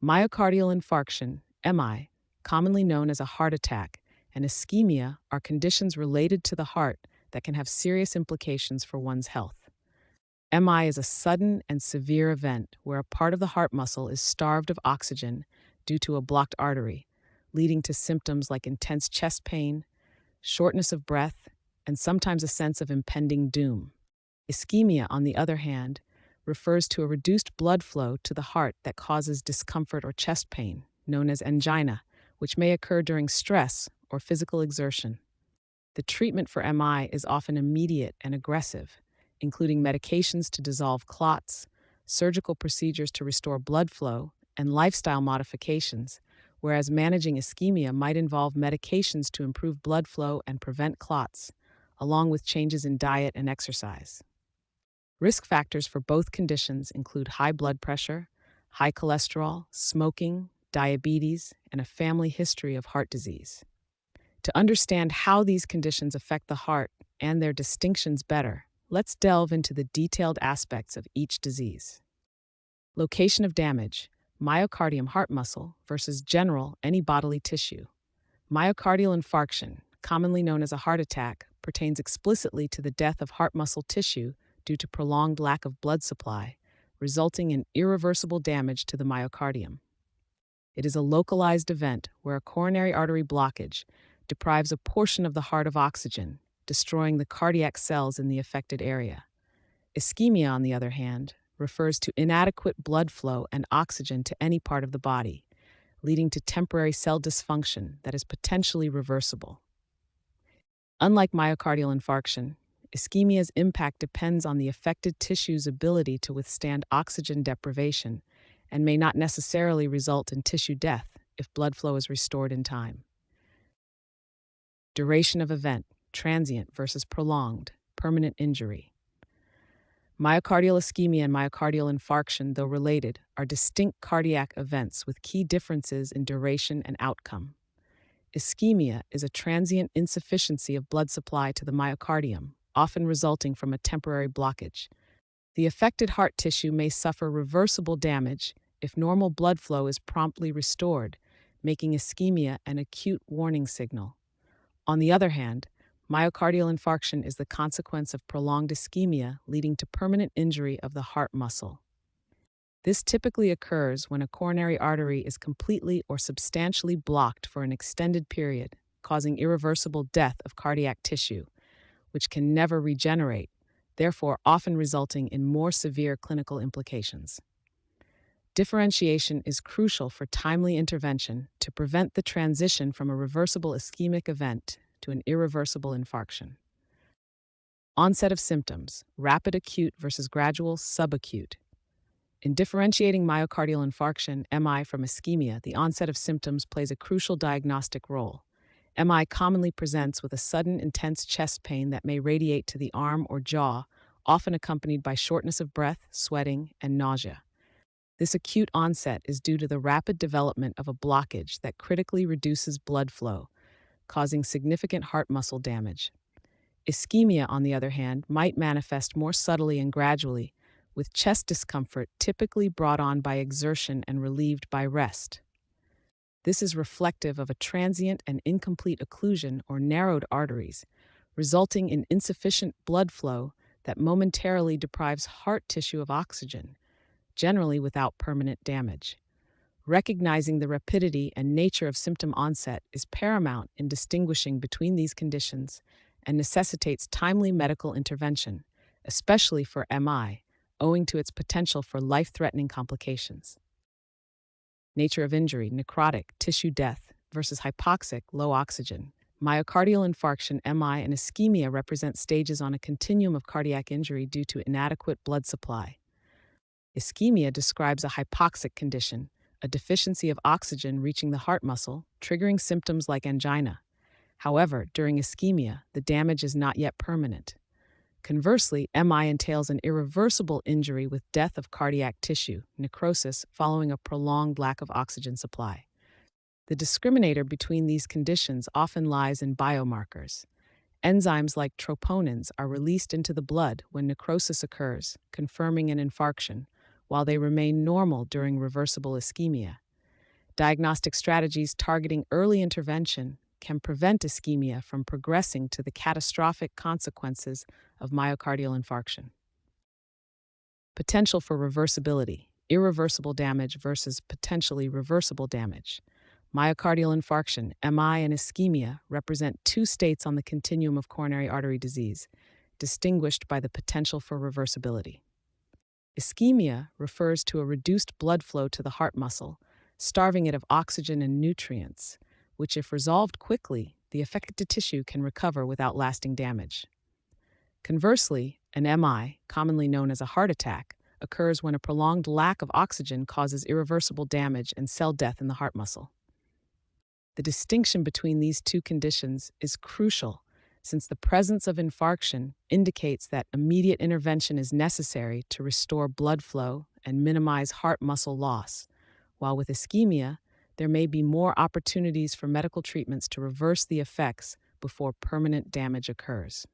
Myocardial infarction, MI, commonly known as a heart attack, and ischemia are conditions related to the heart that can have serious implications for one's health. MI is a sudden and severe event where a part of the heart muscle is starved of oxygen due to a blocked artery, leading to symptoms like intense chest pain, shortness of breath, and sometimes a sense of impending doom. Ischemia, on the other hand, refers to a reduced blood flow to the heart that causes discomfort or chest pain, known as angina, which may occur during stress or physical exertion. The treatment for MI is often immediate and aggressive, including medications to dissolve clots, surgical procedures to restore blood flow, and lifestyle modifications, whereas managing ischemia might involve medications to improve blood flow and prevent clots, along with changes in diet and exercise. Risk factors for both conditions include high blood pressure, high cholesterol, smoking, diabetes, and a family history of heart disease. To understand how these conditions affect the heart and their distinctions better, let's delve into the detailed aspects of each disease. Location of damage: myocardium heart muscle versus general any bodily tissue. Myocardial infarction, commonly known as a heart attack, pertains explicitly to the death of heart muscle tissue due to prolonged lack of blood supply, resulting in irreversible damage to the myocardium. It is a localized event where a coronary artery blockage deprives a portion of the heart of oxygen, destroying the cardiac cells in the affected area. Ischemia, on the other hand, refers to inadequate blood flow and oxygen to any part of the body, leading to temporary cell dysfunction that is potentially reversible. Unlike myocardial infarction, ischemia's impact depends on the affected tissue's ability to withstand oxygen deprivation and may not necessarily result in tissue death if blood flow is restored in time. Duration of event: transient versus prolonged, permanent injury. Myocardial ischemia and myocardial infarction, though related, are distinct cardiac events with key differences in duration and outcome. Ischemia is a transient insufficiency of blood supply to the myocardium, often resulting from a temporary blockage. The affected heart tissue may suffer reversible damage if normal blood flow is promptly restored, making ischemia an acute warning signal. On the other hand, myocardial infarction is the consequence of prolonged ischemia leading to permanent injury of the heart muscle. This typically occurs when a coronary artery is completely or substantially blocked for an extended period, causing irreversible death of cardiac tissue, which can never regenerate, therefore often resulting in more severe clinical implications. Differentiation is crucial for timely intervention to prevent the transition from a reversible ischemic event to an irreversible infarction. Onset of symptoms: rapid acute versus gradual subacute. In differentiating myocardial infarction, MI, from ischemia, the onset of symptoms plays a crucial diagnostic role. MI commonly presents with a sudden, intense chest pain that may radiate to the arm or jaw, often accompanied by shortness of breath, sweating, and nausea. This acute onset is due to the rapid development of a blockage that critically reduces blood flow, causing significant heart muscle damage. Ischemia, on the other hand, might manifest more subtly and gradually, with chest discomfort typically brought on by exertion and relieved by rest. This is reflective of a transient and incomplete occlusion or narrowed arteries, resulting in insufficient blood flow that momentarily deprives heart tissue of oxygen, generally without permanent damage. Recognizing the rapidity and nature of symptom onset is paramount in distinguishing between these conditions and necessitates timely medical intervention, especially for MI, owing to its potential for life-threatening complications. Nature of injury: necrotic, tissue death, versus hypoxic, low oxygen. Myocardial infarction, MI, and ischemia represent stages on a continuum of cardiac injury due to inadequate blood supply. Ischemia describes a hypoxic condition, a deficiency of oxygen reaching the heart muscle, triggering symptoms like angina. However, during ischemia, the damage is not yet permanent. Conversely, MI entails an irreversible injury with death of cardiac tissue, necrosis, following a prolonged lack of oxygen supply. The discriminator between these conditions often lies in biomarkers. Enzymes like troponins are released into the blood when necrosis occurs, confirming an infarction, while they remain normal during reversible ischemia. Diagnostic strategies targeting early intervention can prevent ischemia from progressing to the catastrophic consequences of myocardial infarction. Potential for reversibility, irreversible damage versus potentially reversible damage. Myocardial infarction, MI, and ischemia represent two states on the continuum of coronary artery disease, distinguished by the potential for reversibility. Ischemia refers to a reduced blood flow to the heart muscle, starving it of oxygen and nutrients, which, if resolved quickly, the affected tissue can recover without lasting damage. Conversely, an MI, commonly known as a heart attack, occurs when a prolonged lack of oxygen causes irreversible damage and cell death in the heart muscle. The distinction between these two conditions is crucial, since the presence of infarction indicates that immediate intervention is necessary to restore blood flow and minimize heart muscle loss, while with ischemia, there may be more opportunities for medical treatments to reverse the effects before permanent damage occurs.